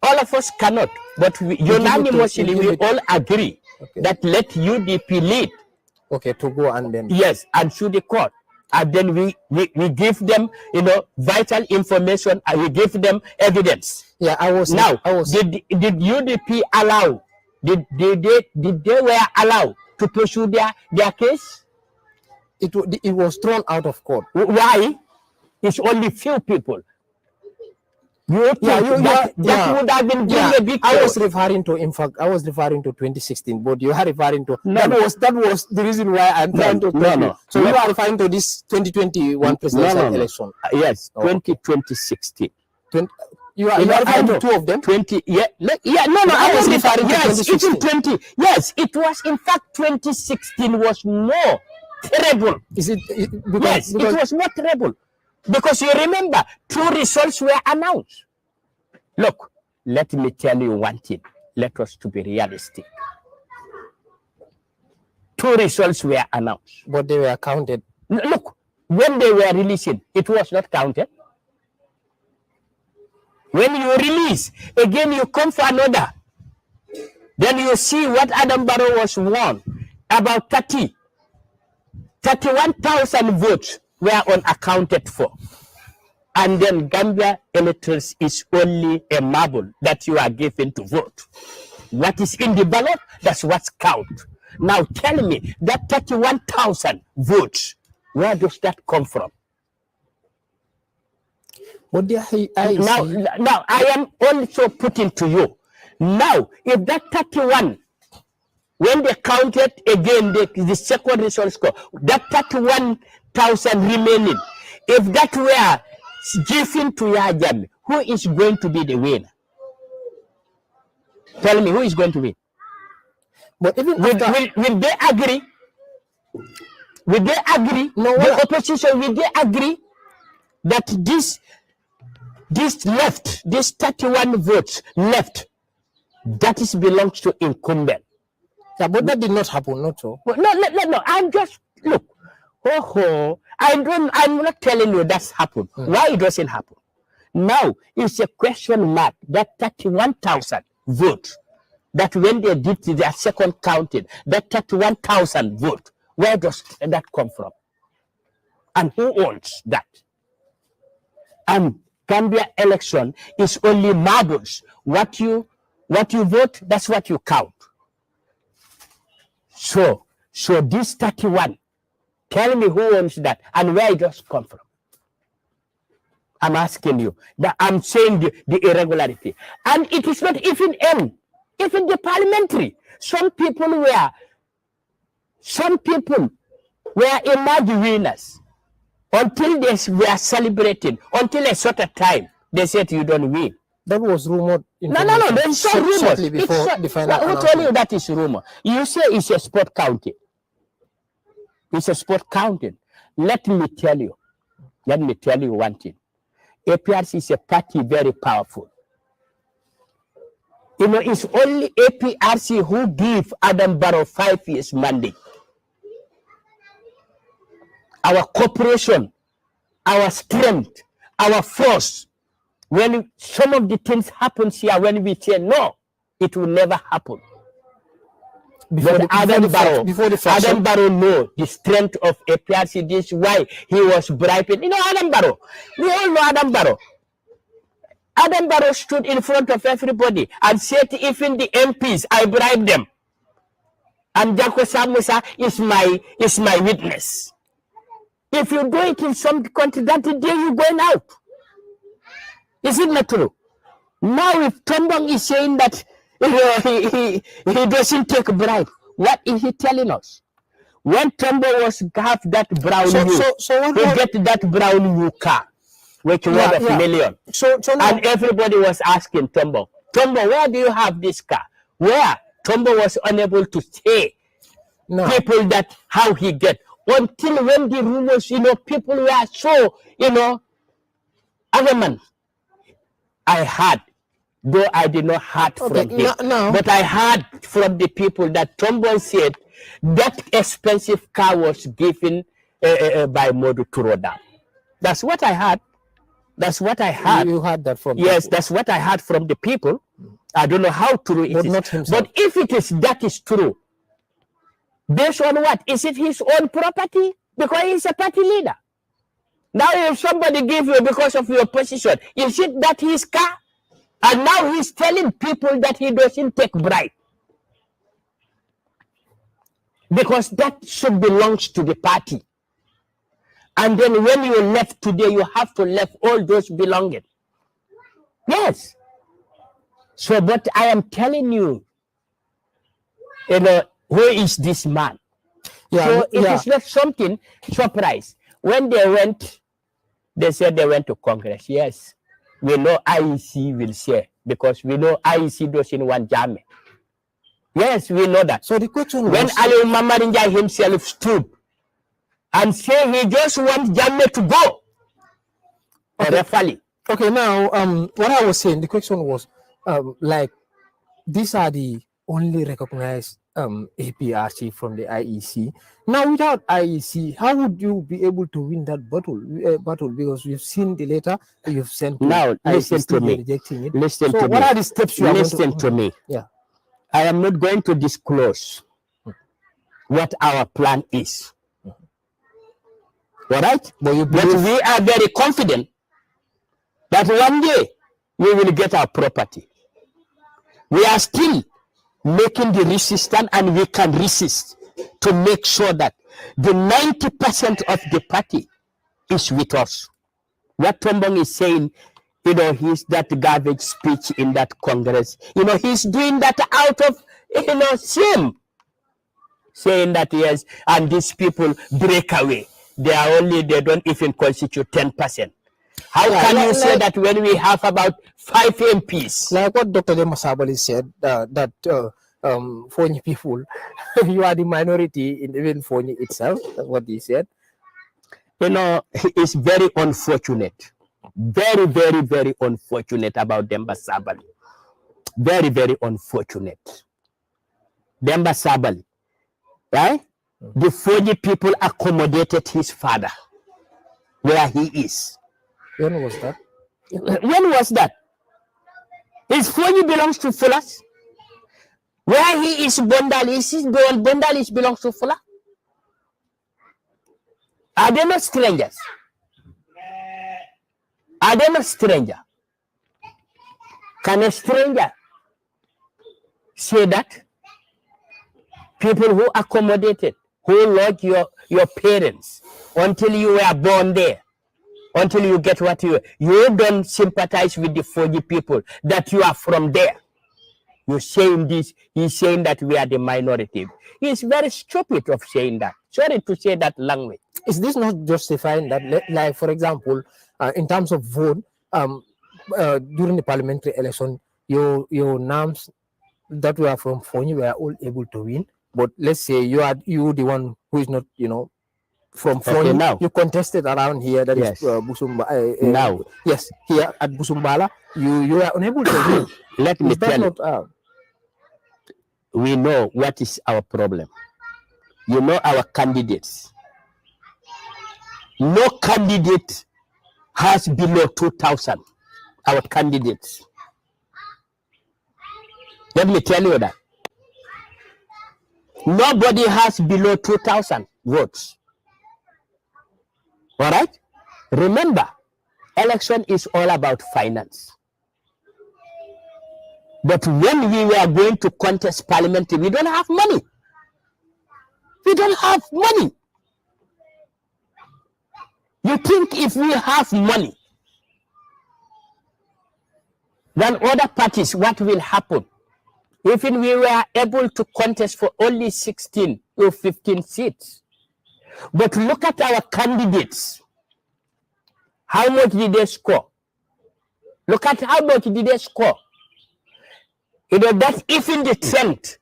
all of us cannot, but unanimously we all agree that let UDP lead. Okay, to go and then. Yes, and sue the court. And then we give them, vital information, and we give them evidence. Yeah, I was did UDP allow? Did they were allowed to pursue their case? It was thrown out of court. Why? It's only few people. That would have been a big I was referring to 2016, but you are referring to that was the reason why I'm trying to tell you. So you are referring to this 2021 presidential election. Yes, 2016. You are referring to two of them? 20, I was referring to 2016. Yes, it was in fact 2016 was more terrible. Is it? Yes, it was more terrible. Because you remember, 2 results were announced. Look, let me tell you one thing. Let us to be realistic. 2 results were announced. But they were counted. Look, when they were releasing, it was not counted. When you release, again you come for another. Then you see what Adam Barrow was won. About 31,000 votes were unaccounted for. And then Gambia electors is only a marble that you are given to vote. What is in the ballot, that's what's count. Now tell me, that 31,000 votes, where does that come from? But now I am also putting to you. Now, if that 31, when they counted again the second result score, that 31,000 remaining, if that were given to Jammeh, who is going to be the winner? Tell me, who is going to win? But even will they agree? Will they agree? No, the opposition, will they agree that this left, this 31 votes left, that is belongs to incumbent? Yeah, but that did not happen, not so. No. I'm just look. I'm not telling you that's happened. Why it doesn't happen? Now it's a question mark. That 31,000 votes, that when they did their second counting, that 31,000 vote, where does that come from? And who owns that? And Gambia election is only marbles. What you vote, that's what you count. So this 31, tell me who owns that and where it does come from. I'm asking you. That I'm saying the irregularity. And it is not even even the parliamentary. Some people were emerged winners until they were celebrated, until a certain time. They said you don't win. That was rumored. No, there's no rumors. Before the final who told you that is rumor? You say it's a sport counting. It's a sport counting. Let me tell you one thing. APRC is a party very powerful. It's only APRC who give Adam Barrow 5 years mandate. Our cooperation, our strength, our force. When some of the things happen here, when we say no, it will never happen. Adam Barrow know the strength of APRC. This is why he was bribing. Adam Barrow. We all know Adam Barrow. Adam Barrow stood in front of everybody and said, even the MPs, I bribed them. And Jako Samusa is my witness. If you do it in some country, that day you're going out. Is it not true? Now, if Tombong is saying that he doesn't take bribe, what is he telling us? When Tombong was have that brown get that brown car, which was worth $1 million. And everybody was asking Tombong, where do you have this car? Where? Tombong was unable to say people that how he get. Until when the rumors, people were so, adamant. I heard, though I did not hear from him, but I heard from the people that Tombong said that expensive car was given by Modu Turoda. That's what I heard. That's what I heard. You heard that from Yes, people. that's what I heard from the people. I don't know how true it is. Not himself. But if that is true, based on what? Is it his own property because he's a party leader. Now, if somebody give you because of your position, is it that his car? And now he's telling people that he doesn't take bribe. Because that should belong to the party. And then when you left today, you have to left all those belongings. Yes. So, but I am telling you, who is this man? Yeah, so it is not something surprise. When they went, they said they went to Congress. Yes, we know IEC will share because we know IEC doesn't want Jammeh. Yes, we know that. So the question when was, Ali Mamarinja himself stood and said he just wants Jammeh to go. Okay, now what I was saying, the question was like these are the only recognized APRC from the IEC. Now, without IEC, how would you be able to win that battle? Because we've seen the letter you've sent. Now, listen to me. Listen to me. What are the steps you are going to... Listen to me. Yeah. I am not going to disclose what our plan is. All right? But we are very confident that one day we will get our property. We are still making the resistance, and we can resist to make sure that the 90% of the party is with us. What Tombong is saying, he's that garbage speech in that Congress. He's doing that out of, shame. Saying that, yes, and these people break away. They don't even constitute 10%. How can you say that when we have about 5 MPs? Like what Dr. Demasabali said, that Fonyi people, you are the minority in even Fonyi itself. That's what he said. It's very unfortunate. Very, very, very unfortunate about Demba Sabali. Very, very unfortunate. Demba Sabali, right? The Fonyi people accommodated his father where he is. When was that? When was that? His Fonyi belongs to Fulas. Where he is Bondalis belongs to Fula. Are they not strangers? Are they not strangers? Can a stranger say that? People who accommodated, who lodged your parents until you were born there, until you get what you don't sympathize with the Fonyi people, that you are from there. You're saying this, he's saying that we are the minority. He's very stupid of saying that. Sorry to say that language. Is this not justifying that, like, for example, in terms of vote, during the parliamentary election, your names that were from Fonyi were all able to win, but let's say you the one who is not, from Fonyi. Now you contested around here, that yes. is Busumba. Now, yes, here at Busumbala, you are unable to win. Let me tell you. We know what is our problem. Our candidates. No candidate has below 2,000. Our candidates. Let me tell you that. Nobody has below 2,000 votes. All right? Remember, election is all about finance. But when we were going to contest parliament, we don't have money. We don't have money. You think if we have money, then other parties, what will happen? If we were able to contest for only 16 or 15 seats. But look at our candidates. How much did they score? Look at how much did they score. That even the trend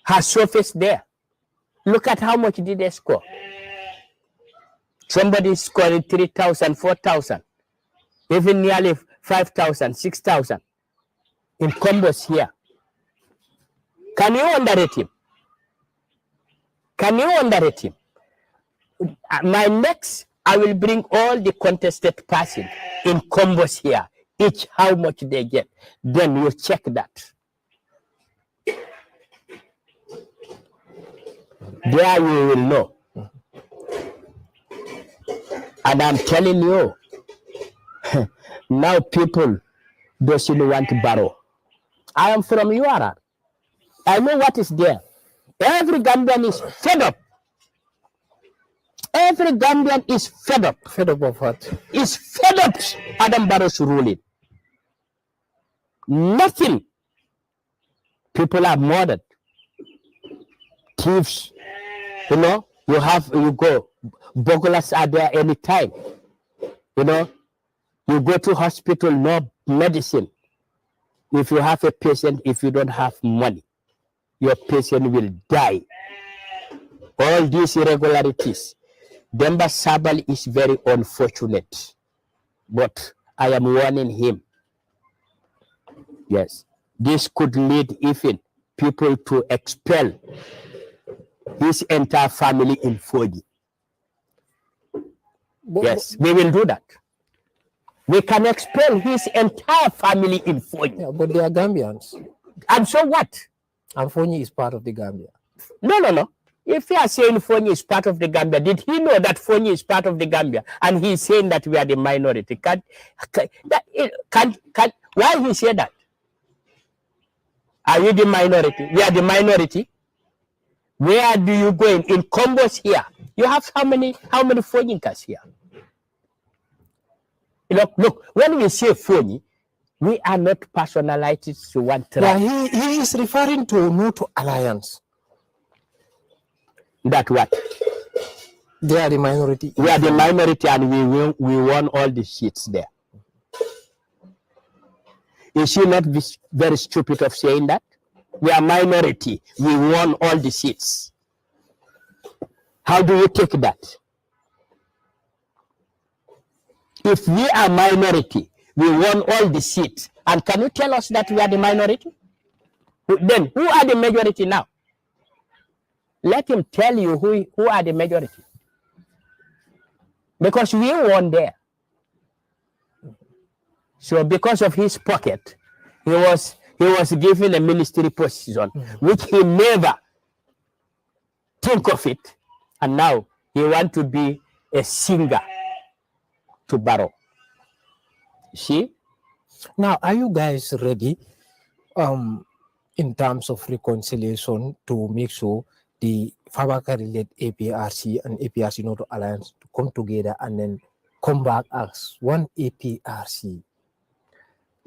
has surfaced there. Look at how much did they score. Somebody scoring 3,000, 4,000, even nearly 5,000, 6,000 in combos here. Can you underrate him? Can you underrate him? My next, I will bring all the contested persons in combos here. Each how much they get. Then you check that. There you will know And I'm telling you, now people doesn't want to borrow. I am from URR. I know what is there. Every Gambian is fed up. Every Gambian is fed up. Fed up of what? Is fed up Adam Barrow's ruling. Nothing. People are murdered. Thieves. You know, you go. Burglars are there anytime. You know, you go to hospital, no medicine. If you have a patient, if you don't have money, your patient will die. All these irregularities. Demba Sabal is very unfortunate, but I am warning him. Yes, this could lead even people to expel his entire family in Fodi. Yes, we will do that. We can expel his entire family in Fodi. Yeah, but they are Gambians. And so what? And Fonyi is part of the Gambia. No. If you are saying Fonyi is part of the Gambia, did he know that Fonyi is part of the Gambia? And he's saying that we are the minority. Why he say that? Are you the minority? We are the minority. Where do you go in combos here? You have how many Fonyikas here? Look, when we say Fonyi, we are not personalized to one tribe. Yeah, he is referring to no to alliance. That what? They are the minority. We are the minority, and we won all the seats there. Is she not very stupid of saying that? We are minority. We won all the seats. How do you take that? If we are minority, we won all the seats, and can you tell us that we are the minority? Then who are the majority now? Let him tell you who are the majority. Because we won there. So because of his pocket, he was given a ministry position, which he never think of it. And now he want to be a singer to borrow. See? Now, are you guys ready in terms of reconciliation to make sure the Fabakari-led APRC and APRC Noto Alliance to come together and then come back as one APRC?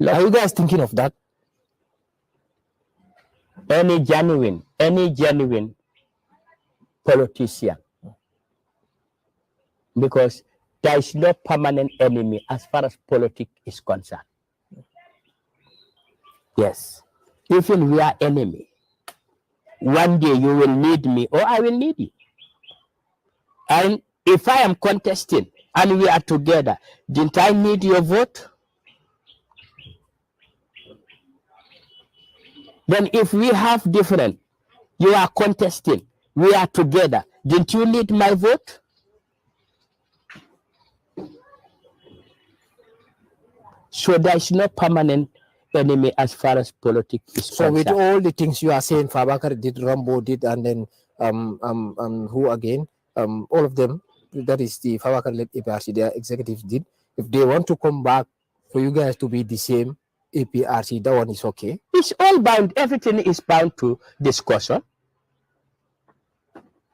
Are you guys thinking of that? Any genuine politician, because there is no permanent enemy as far as politics is concerned. Yes, even we are enemy. One day you will need me or I will need you. And if I am contesting and we are together, didn't I need your vote? Then if we have different, you are contesting, we are together, didn't you need my vote? So there is no permanent enemy as far as politics is concerned. So with all the things you are saying, Fabakar did, Rambo did, and then who again? All of them, that is the Fabakar-led APRC, their executives did. If they want to come back for you guys to be the same APRC, that one is okay. It's all bound, everything is bound to discussion.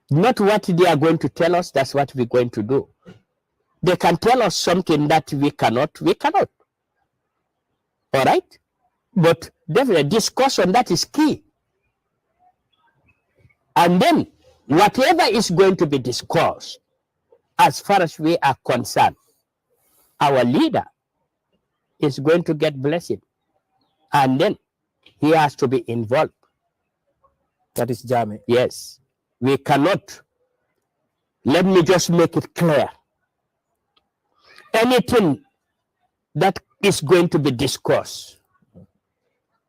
Not what they are going to tell us, that's what we're going to do. They can tell us something that we cannot. All right? But definitely discussion, that is key. And then whatever is going to be discussed, as far as we are concerned, our leader is going to get blessing. And then he has to be involved. That is Jammeh. Yes. We cannot. Let me just make it clear. Anything that is going to be discussed,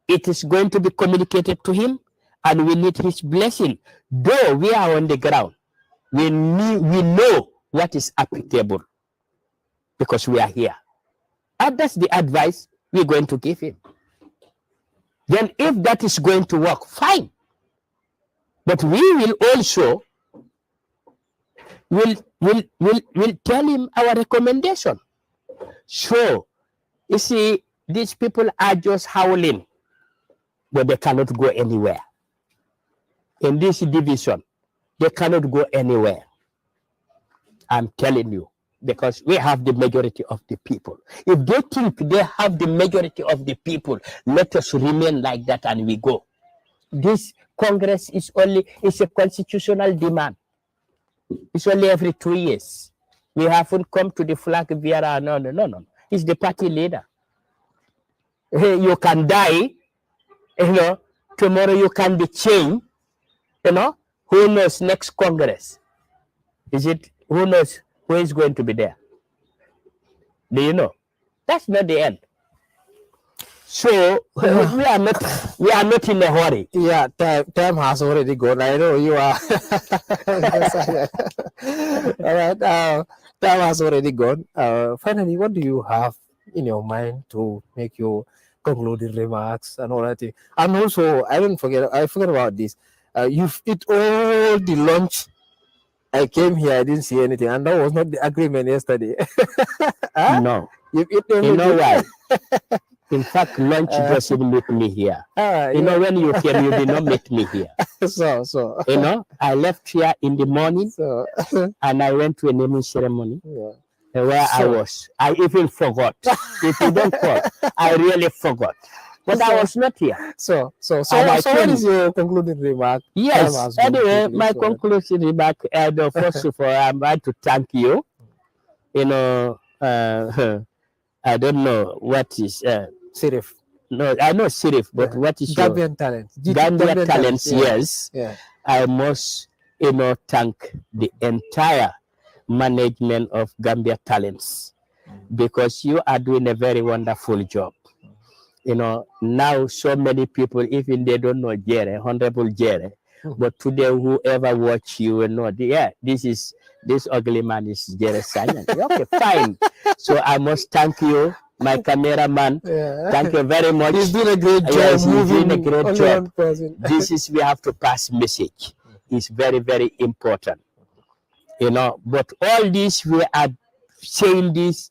it is going to be communicated to him, and we need his blessing. Though we are on the ground, we know what is applicable because we are here. And that's the advice we're going to give him. Then if that is going to work, fine. But we will also will tell him our recommendation. So, you see, these people are just howling, but they cannot go anywhere. In this division, they cannot go anywhere. I'm telling you, because we have the majority of the people. If they think they have the majority of the people, let us remain like that and we go. This Congress is a constitutional demand. It's only every 2 years. We haven't come to the flag bearer. No. It's the party leader. You can die, tomorrow you can be changed, who knows next Congress? Who knows who is going to be there? Do you know? That's not the end. So we are not in a hurry. Yeah, time has already gone. I know you are. All right, time has already gone. Finally, what do you have in your mind to make your concluding remarks and all that thing? And also, I forget about this. You've eat all the lunch. I came here, I didn't see anything, and that was not the agreement yesterday. Huh? No. You know why? In fact, lunch doesn't meet me here. When you came, you did not meet me here. So. I left here in the morning, and I went to a naming ceremony where I was. I even forgot. If you don't call, I really forgot. But I was not here. So what is your concluding remark? Yes. Anyway, my conclusion remark, first of all, I'm going to thank you. I don't know what is Sirif. No, I know Sirif, but what is Gambian talents? Gambian talents, yes. Yeah. I must, thank the entire management of Gambia Talents because you are doing a very wonderful job. Now so many people, even they don't know Jerry, Honorable Jerry, but today whoever watch you will know, this ugly man is Jerending Sanyang. Okay, fine. So I must thank you, my cameraman. Yeah. Thank you very much. He's doing a great job. Yes, he's doing a great job. We have to pass message. It's very, very important. But all this, we are saying this,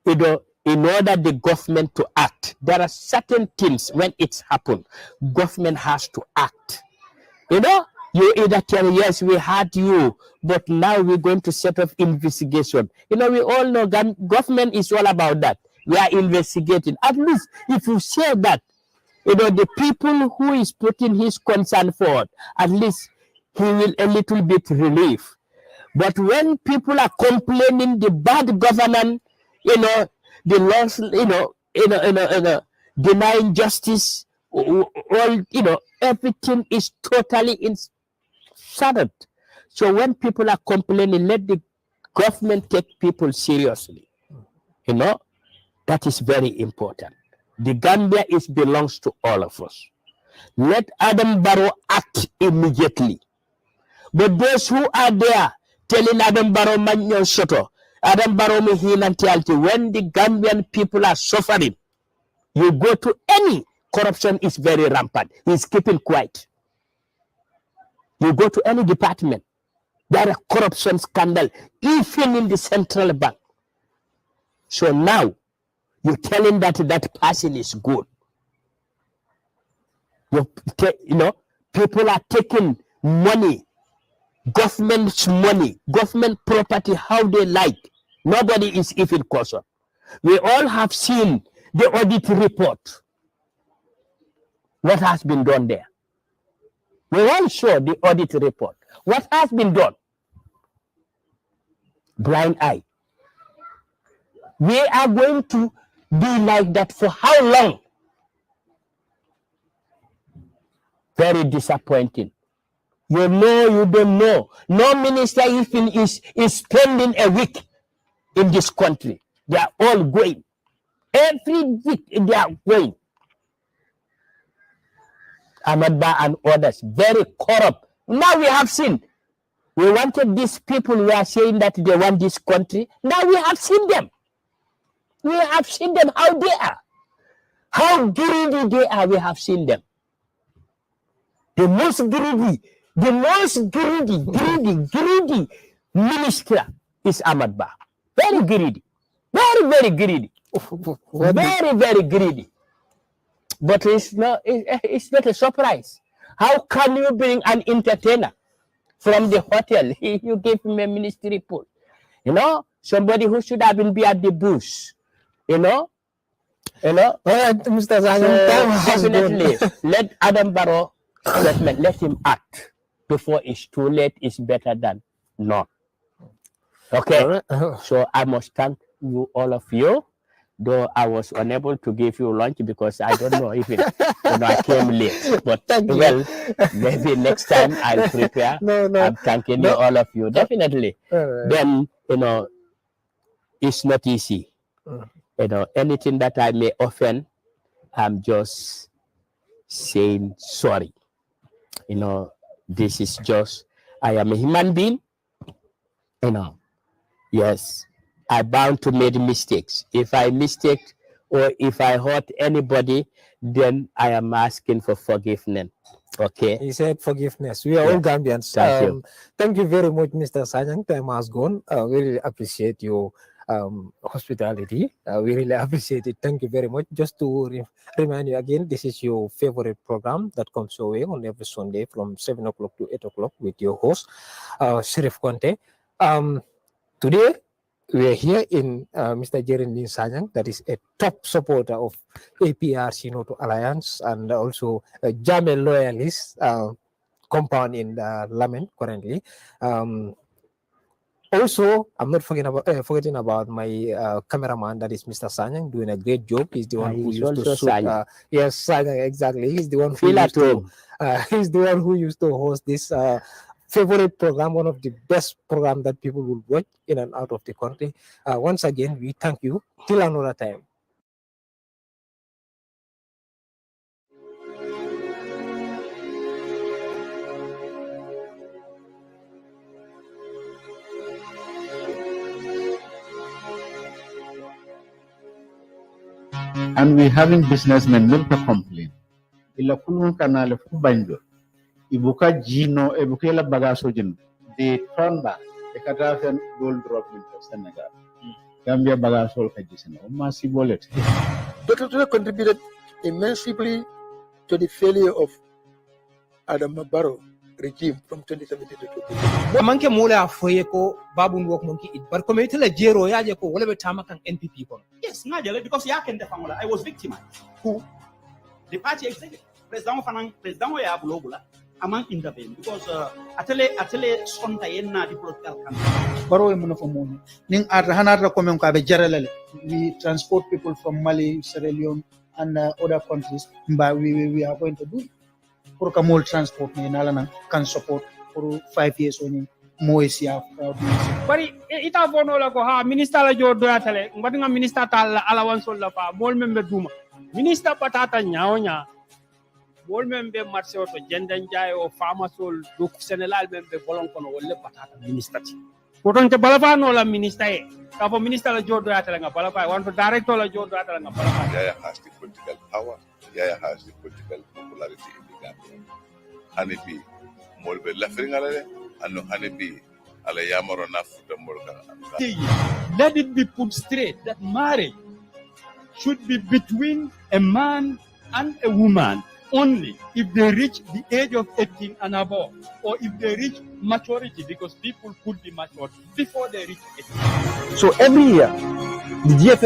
in order the government to act. There are certain things when it's happened, government has to act. You either tell, yes, we had you, but now we're going to set up investigation. We all know government is all about that. We are investigating. At least if you say that, the people who is putting his concern forward, at least he will a little bit relief. But when people are complaining the bad governance, the laws, denying justice, all, everything is totally sudden. So when people are complaining, let the government take people seriously. That is very important. The Gambia belongs to all of us. Let Adam Barrow act immediately. But those who are there telling Adam Barrow, Manyo Soto, Adam Barrow, when the Gambian people are suffering, you go to any corruption is very rampant. He's keeping quiet. You go to any department, there are corruption scandal, even in the central bank. So now, you're telling that person is good. People are taking money, government's money, government property, how they like. Nobody is even cautioned. We all have seen the audit report. What has been done there? We all saw the audit report. What has been done? Blind eye. We are going to be like that for how long? Very disappointing. You don't know. No minister even is spending a week in this country. They are all going. Every week they are going. Ahmadba and others, very corrupt. Now we have seen. We wanted these people, we are saying that they want this country. Now we have seen them. We have seen them how they are. How greedy they are, we have seen them. The most greedy, minister is Ahmad Ba. Very greedy. Very, very greedy. Very, very greedy. But it's not a surprise. How can you bring an entertainer from the hotel? You give him a ministry post. You know, somebody who should have been at the bush. You know. Mr. Sanyang, Definitely let Adam Barrow statement, let him act before it's too late. It's better than not. Okay. So I must thank you, all of you. Though I was unable to give you lunch because I don't know even, I came late. But well, maybe next time I'll prepare. I'm thanking you, all of you. Definitely. Then, it's not easy. Anything that I may offend, I'm just saying sorry. This is just, I am a human being. Yes. I'm bound to make mistakes. If I mistake or if I hurt anybody, then I am asking for forgiveness. Okay. He said forgiveness. We are all Gambians. Thank you. Thank you very much, Mr. Sanyang. Time has gone. We really appreciate your hospitality. We really appreciate it. Thank you very much. Just to remind you again, this is your favorite program that comes your way on every Sunday from 7 o'clock to 8 o'clock with your host, Sheriff Conte. Today, we are here in Mr. Jerending Sanyang, that is a top supporter of APRC Noto Alliance and also a Jammeh loyalist compound in Lamen currently. Also, I'm not forgetting about my cameraman, that is Mr. Sanyang, doing a great job. He's the one who used to shoot. Yes, Sanyang, exactly. He's the one who used to host this favorite program, one of the best programs that people will watch in and out of the country. Once again, we thank you. Till another time. And we having businessmen will complain. Ila kulun kanale fu banjo. Ibuka jino ebuka la bagaso jin. They turn back. The Katafian gold drop into Senegal. Gambia bagasol kajisena. Massive wallet. Dr. Ture contributed immensely to the failure of Adam Barrow regime from 2017 to 2020. Manke mola afoye ko babun wok monki it bar ko metela jero yaje ko wala be tamakan NPP ko. Yes, Najale, because ya can defangola. I was victimized. Who? The party executive. President ya bulogula among intervene because atele sonta yenna the political campaign. Baro e muno famoni. Ning arra hanarra komen ko be jaralale. We transport people from Mali, Sierra Leone and other countries. But we are going to do it. Pour ka mol transport ni nalana can support for 5 years when mo isia bari ita bono la ko ha minister la jodo atale ngati nga minister tal alawan sol la fa mol membe duma minister patata nyaonya mol membe marché to jendan jaay o fama sol do Sénégal membe bolon kono wolle patata minister ti ko ton te balafa no la minister e ka fo minister la jodo atale nga balafa wan to director la jodo atale nga balafa Yaya has the political power. Yaya has the political popularity in the Gambia. Hanibi molbe lafringale anu hanibi ala yamaro nafuta molka. Let it be put straight that marriage should be between a man and a woman only if they reach the age of 18 and above, or if they reach maturity, because people could be matured before they reach 18. So every year, the GFF